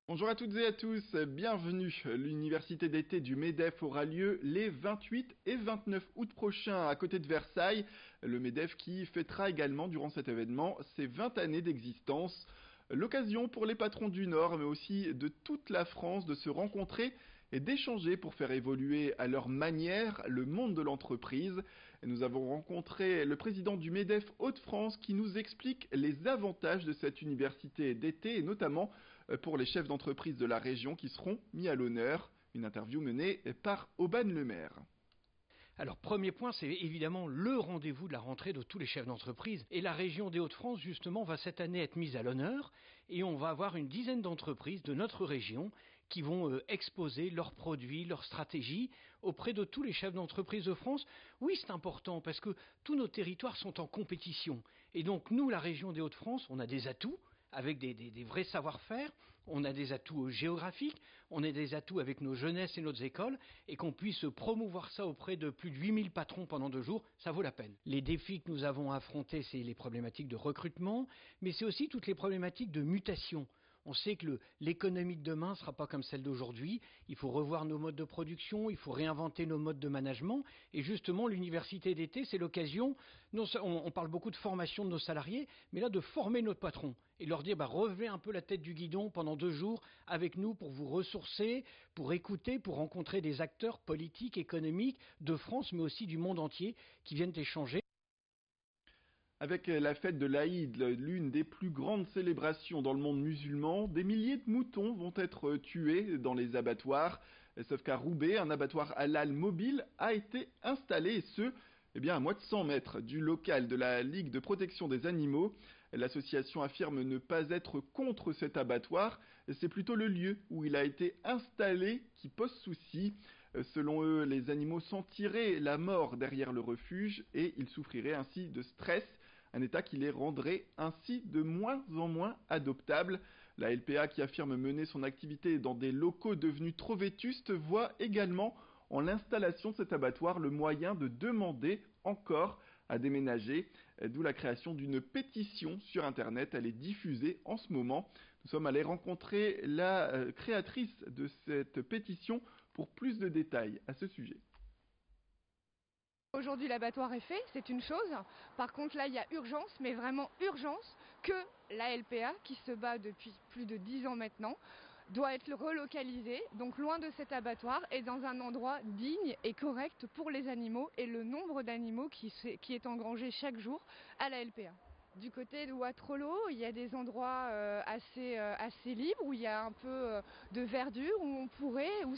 Bonjour à toutes et à tous, bienvenue. L'université d'été du MEDEF aura lieu les 28 et 29 août prochains à côté de Versailles. Le MEDEF qui fêtera également durant cet événement ses 20 années d'existence. L'occasion pour les patrons du Nord mais aussi de toute la France de se rencontrer et d'échanger pour faire évoluer à leur manière le monde de l'entreprise. Nous avons rencontré le président du MEDEF Hauts-de-France qui nous explique les avantages de cette université d'été et notamment pour les chefs d'entreprise de la région qui seront mis à l'honneur. Une interview menée par Aubin Lemaire. Alors, premier point, c'est évidemment le rendez-vous de la rentrée de tous les chefs d'entreprise. Et la région des Hauts-de-France, justement, va cette année être mise à l'honneur. Et on va avoir une dizaine d'entreprises de notre région qui vont exposer leurs produits, leurs stratégies auprès de tous les chefs d'entreprise de France. Oui, c'est important parce que tous nos territoires sont en compétition. Et donc, nous, la région des Hauts-de-France, on a des atouts avec des vrais savoir-faire, on a des atouts géographiques, on a des atouts avec nos jeunesses et nos écoles, et qu'on puisse promouvoir ça auprès de plus de 8000 patrons pendant 2 jours, ça vaut la peine. Les défis que nous avons à affronter, c'est les problématiques de recrutement, mais c'est aussi toutes les problématiques de mutation. On sait que l'économie de demain ne sera pas comme celle d'aujourd'hui. Il faut revoir nos modes de production, il faut réinventer nos modes de management. Et justement, l'université d'été, c'est l'occasion, on parle beaucoup de formation de nos salariés, mais là de former notre patron et leur dire relevez un peu la tête du guidon pendant 2 jours avec nous pour vous ressourcer, pour écouter, pour rencontrer des acteurs politiques, économiques de France, mais aussi du monde entier qui viennent échanger. Avec la fête de l'Aïd, l'une des plus grandes célébrations dans le monde musulman, des milliers de moutons vont être tués dans les abattoirs. Sauf qu'à Roubaix, un abattoir halal mobile a été installé, et ce, à moins de 100 mètres du local de la Ligue de protection des animaux. L'association affirme ne pas être contre cet abattoir, c'est plutôt le lieu où il a été installé qui pose souci. Selon eux, les animaux sentiraient la mort derrière le refuge et ils souffriraient ainsi de stress, un état qui les rendrait ainsi de moins en moins adoptables. La LPA, qui affirme mener son activité dans des locaux devenus trop vétustes, voit également en l'installation de cet abattoir le moyen de demander encore à déménager, d'où la création d'une pétition sur Internet. Elle est diffusée en ce moment. Nous sommes allés rencontrer la créatrice de cette pétition pour plus de détails à ce sujet. Aujourd'hui, l'abattoir est fait, c'est une chose. Par contre, là, il y a urgence, mais vraiment urgence, que la LPA, qui se bat depuis plus de 10 ans maintenant, doit être relocalisée, donc loin de cet abattoir et dans un endroit digne et correct pour les animaux et le nombre d'animaux qui est engrangé chaque jour à la LPA. Du côté de Wattrelos, il y a des endroits assez libres où il y a un peu de verdure, où on pourrait, où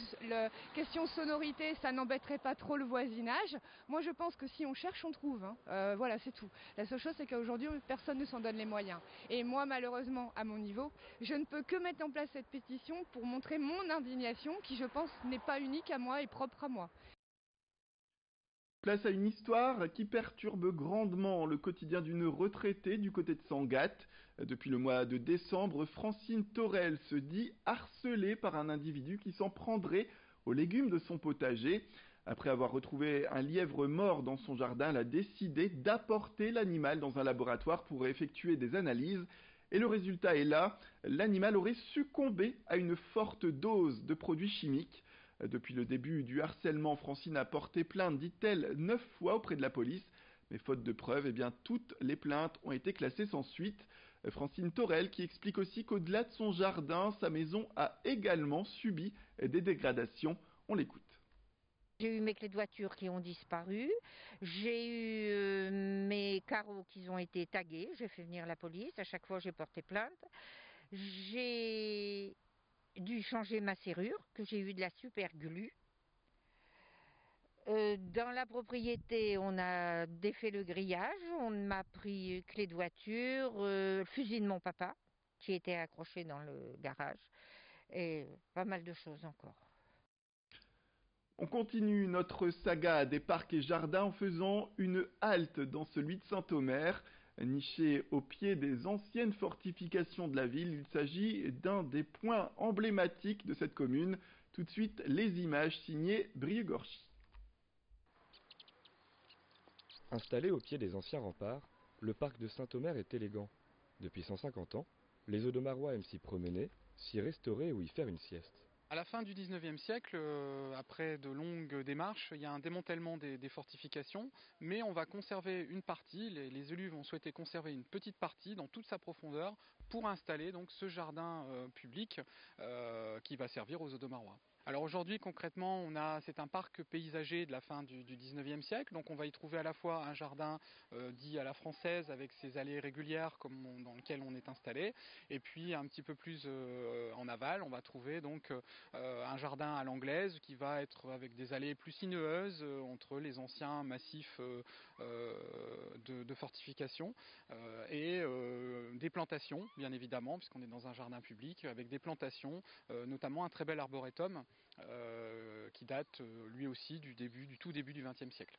question sonorité, ça n'embêterait pas trop le voisinage. Moi je pense que si on cherche, on trouve. Voilà, c'est tout. La seule chose, c'est qu'aujourd'hui, personne ne s'en donne les moyens. Et moi, malheureusement, à mon niveau, je ne peux que mettre en place cette pétition pour montrer mon indignation, qui je pense n'est pas unique à moi et propre à moi. Place à une histoire qui perturbe grandement le quotidien d'une retraitée du côté de Sangatte. Depuis le mois de décembre, Francine Torel se dit harcelée par un individu qui s'en prendrait aux légumes de son potager. Après avoir retrouvé un lièvre mort dans son jardin, elle a décidé d'apporter l'animal dans un laboratoire pour effectuer des analyses. Et le résultat est là, l'animal aurait succombé à une forte dose de produits chimiques. Depuis le début du harcèlement, Francine a porté plainte, dit-elle, 9 fois auprès de la police. Mais faute de preuves, toutes les plaintes ont été classées sans suite. Francine Torel qui explique aussi qu'au-delà de son jardin, sa maison a également subi des dégradations. On l'écoute. J'ai eu mes clés de voiture qui ont disparu, j'ai eu mes carreaux qui ont été tagués, j'ai fait venir la police, à chaque fois j'ai porté plainte. J'ai dû changer ma serrure, que j'ai eu de la super glue. Dans la propriété, on a défait le grillage, on m'a pris clé de voiture, le fusil de mon papa, qui était accroché dans le garage, et pas mal de choses encore. On continue notre saga des parcs et jardins en faisant une halte dans celui de Saint-Omer. Niché au pied des anciennes fortifications de la ville, il s'agit d'un des points emblématiques de cette commune. Tout de suite, les images signées Brieux-Gorchy. Installé au pied des anciens remparts, le parc de Saint-Omer est élégant. Depuis 150 ans, Les Audomarois aiment s'y promener, s'y restaurer ou y faire une sieste. À la fin du 19e siècle, après de longues démarches, il y a un démantèlement des fortifications, mais on va conserver une partie, les élus vont souhaiter conserver une petite partie dans toute sa profondeur pour installer donc ce jardin public qui va servir aux Audomarois. Alors aujourd'hui concrètement c'est un parc paysager de la fin du 19e siècle, donc on va y trouver à la fois un jardin dit à la française avec ses allées régulières dans lequel on est installé, et puis un petit peu plus en aval on va trouver donc un jardin à l'anglaise qui va être avec des allées plus sinueuses entre les anciens massifs de fortifications et des plantations bien évidemment puisqu'on est dans un jardin public avec des plantations, notamment un très bel arboretum qui date lui aussi du tout début du XXe siècle.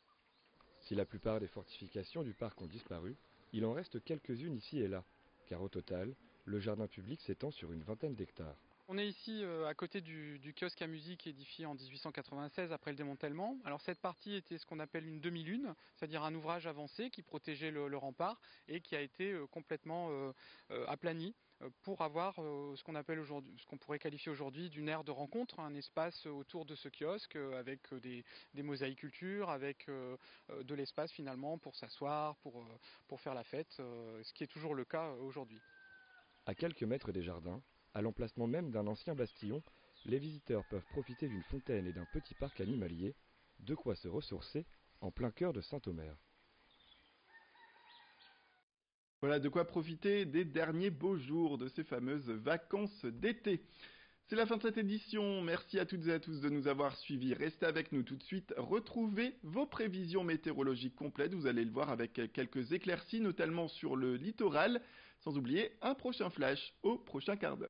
Si la plupart des fortifications du parc ont disparu, il en reste quelques-unes ici et là, car au total, le jardin public s'étend sur une vingtaine d'hectares. On est ici à côté du kiosque à musique édifié en 1896 après le démantèlement. Alors cette partie était ce qu'on appelle une demi-lune, c'est-à-dire un ouvrage avancé qui protégeait le rempart et qui a été complètement aplani pour avoir ce qu'on appelle aujourd'hui, ce qu'on pourrait qualifier aujourd'hui d'une aire de rencontre, un espace autour de ce kiosque avec des mosaïcultures, avec de l'espace finalement pour s'asseoir, pour faire la fête, ce qui est toujours le cas aujourd'hui. À quelques mètres des jardins, à l'emplacement même d'un ancien bastillon, les visiteurs peuvent profiter d'une fontaine et d'un petit parc animalier, de quoi se ressourcer en plein cœur de Saint-Omer. Voilà de quoi profiter des derniers beaux jours de ces fameuses vacances d'été. C'est la fin de cette édition, merci à toutes et à tous de nous avoir suivis. Restez avec nous tout de suite, retrouvez vos prévisions météorologiques complètes, vous allez le voir avec quelques éclaircies, notamment sur le littoral, sans oublier un prochain flash au prochain quart d'heure.